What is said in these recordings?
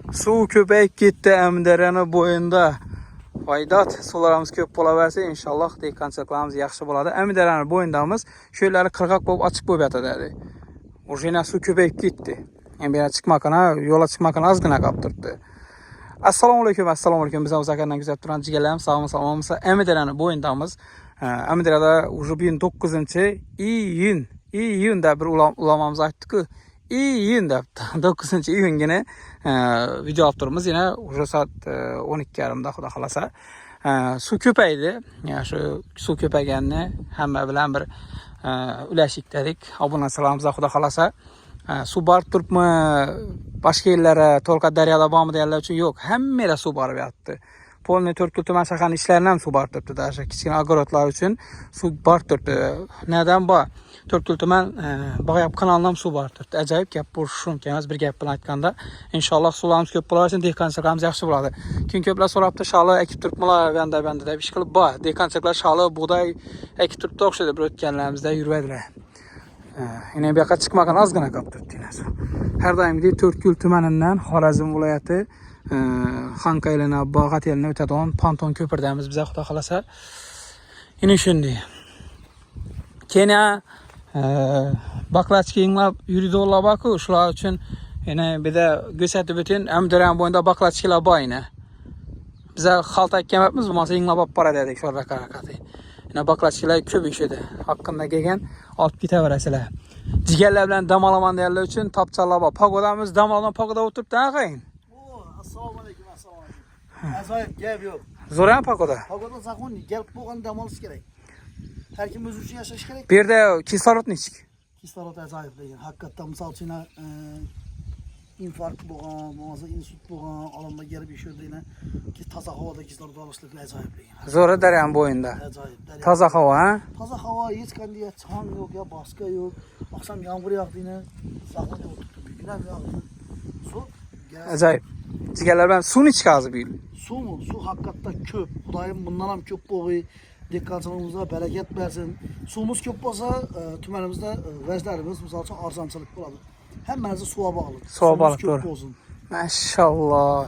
Suv ko'payib ketdi Əmdərəni boyunda. Faydat sularımız ko'p bo'laversa inshaalloh dekonchiliklarimiz yaxshi bo'ladi. Əmdərəni boyundamız şöylari qirg'oq bo'lib ochiq bo'lib yotadi. O'shina suv ko'payib ketdi. Endi yana chiqmakana, yo'lga chiqmakana ozgina qolib turibdi. Assalomu alaykum. Biz o'zakandan kuzatib turgan jigarlarim, sog'mi? Əmdərəni boyundamız. Əmdərədə уже bugün 9-iyunda bir ulamamız aytdı-ku. İyunda 9-iyungina video olib turibmiz. Yana уже soat 12:30da xudo xolasa. Suv ko'paydi. Yani shu suv ko'payganini hamma bilan bir ulashik dedik. Obunachilarimizga xudo xolasa. Suv borib turibmi? Boshqa yerlara, To'lqa daryoda bormi deganlar uchun yo'q. Hammaga suv borib yotdi. Polni 4 kun tuman shaharning ishlarini ham suv borib turibdi. Dasha kichkina agorodlar uchun suv borib turibdi. Nedan bor? 4 kun tuman Bag'ayab kanalidan suv borib turibdi. Ajoyib gap bu shuncha emas, bir gap bilan aytganda, inshaalloh suvlarimiz ko'p bo'larsa dekonchiliklarimiz yaxshi bo'ladi. Kun ko'plar so'rabdi, shalo ekib turibmilar, banda deb ish qilib bor. Dekonchiliklar shalo, bug'doy ekib turibdi o'xshaydi bir o'tganlarimizda yuradilar. Yine bir yoqqa chiqmagan ozgina qolib turibdi. Har doimgidek 4 kun tumanidan Xorazm viloyati Xanqaylana Bag'at yo'lini o'tadigan ponton ko'pirdamiz biz xudo xolasa. Yine shunday. Kenya Baqlaçki inglab yuridolar bor-ku, shular uchun yana bir de ko'rsatib o'tin, Əmdərən bo'yida baqlaçkilar bor ina. Biza xalta ekkanmiz, bo'lmasa inglab olib boradi dedik shu harakati. Yana baqlaçkilar ko'p ishidi. Haqqında kelgan olib ketaverasizlar. Jigarlar bilan dam olaman deganlar uchun topchalar bor. Pagodamiz damlardan pagoda o'tiribdi, aqayn. Assalomu alaykum. Azoyib gap yo'q. Zo'r ham pagoda. Pagoda zakon gelib bo'lgan dam olish kerak. Har kim o'zi uchun yashash kerak. Bu yerda kislorod nechik? Kislorod ajoyib degan. Haqiqatdan misol uchun infarkt bo'lgan, bo'lmasa insult bo'lgan odamlar kelib yashaydigan toza havoda kislorod olishlik ajoyib degan. Zo'r daryo bo'yinda. Ajoyib. Toza havo, ha? Toza havo, hech qanday chang yo'q, ya boshqa yo'q. Oqshom yomg'ir yog'dini, zaxon o'tibdi. Bugun yog'di. Suv ajoyib. Jigarlar bilan suvni chiqazib yil. Suvmi? Suv haqiqatdan ko'p. Xudoyim bundan ham ko'p bo'g'ay. Dekonchiligimizga barakat bersin. Suvimiz ko'p bo'lsa, tumanimizda vajlarimiz misol uchun arzonchilik bo'ladi. Hammasi suva bog'liq. Suva bog'liq bo'lsin. Maşallah.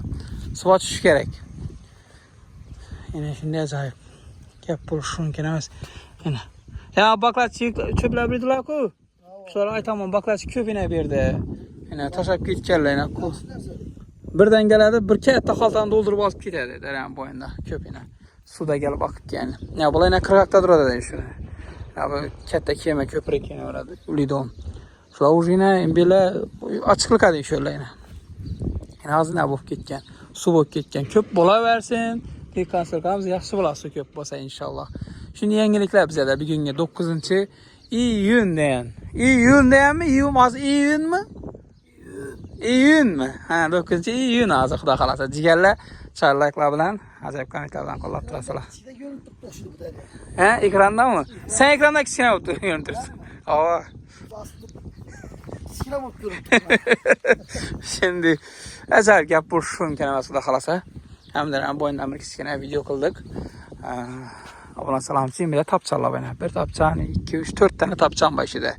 Suva tushish kerak. Yana shunday ajoyib. Gap bo'lishi mumkin emas. Yana. Ya baqlachi cho'plar bildilar-ku. Shular aytaman, baqlachi ko'pina berdi. Yana tashab ketganlar yana. Birdan keladi, bir katta xaltani to'ldirib olib ketadi daryo bo'yinda ko'pina. Suvda kelib oqib kelgan. Ya bular yana qirg'oqda turadi shuni. Ya bu katta kema ko'prik kelaveradi. Ulidon. Shular ujina embela ochiqlikadi sho'lar yana. Yana ozgina bo'lib ketgan, suv bo'lib ketgan. Ko'p bo'laversin. Dekonchiliklarimiz yaxshi bo'ladi, suv ko'p bo'lsa inshaalloh. Shuni yangiliklar bizda bugunga 9-iyun degan. Iyun deganmi? Iyun hozir iyunmi? İyunmi? Ha, 9-iyun hozir xudo xolasa. Jigarlar charliklar bilan, ajoyib kommentlar bilan qo'llab turasizlar. ichida ko'rinib turibdi shu yerda. Ha, ekrandami? Sen ekranda kichkina bo'lib turibsan. Ava. Kichkina bo'lib turibdi. Şimdi ajoyib gap bu mumkin emas xudo xolasa. Hamdam bo'yindan bir kichkina video qildik. Obunachilarim uchun bir topchalar bana. Bir topchani 2, 3, 4 tane topcham bor ishida.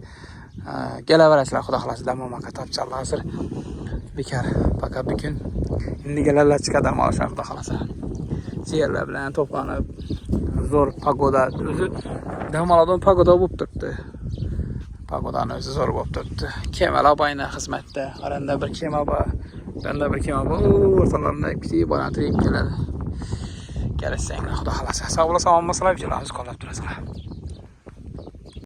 Kelaverasizlar xudo xolasa, damomaga topchalar hozir. Bekar, faqat bir kun indigalarlar chiqadi ma'lum xudo xolasa. Jigarlar bilan to'planib zo'r pagoda o'zi damolardan pagoda bo'lib turibdi. Pagodani o'zi zo'r bo'lib turibdi. Kemalar bayna xizmatda. Oranda bir kema bor. Bunda bir kema bor. O'rtalarida kichik balandlik keladi. Kelishsanglar xudo xolasa. Sog' bo'lasizlar, omonmisizlar, videolarimizni qo'llab turasizlar.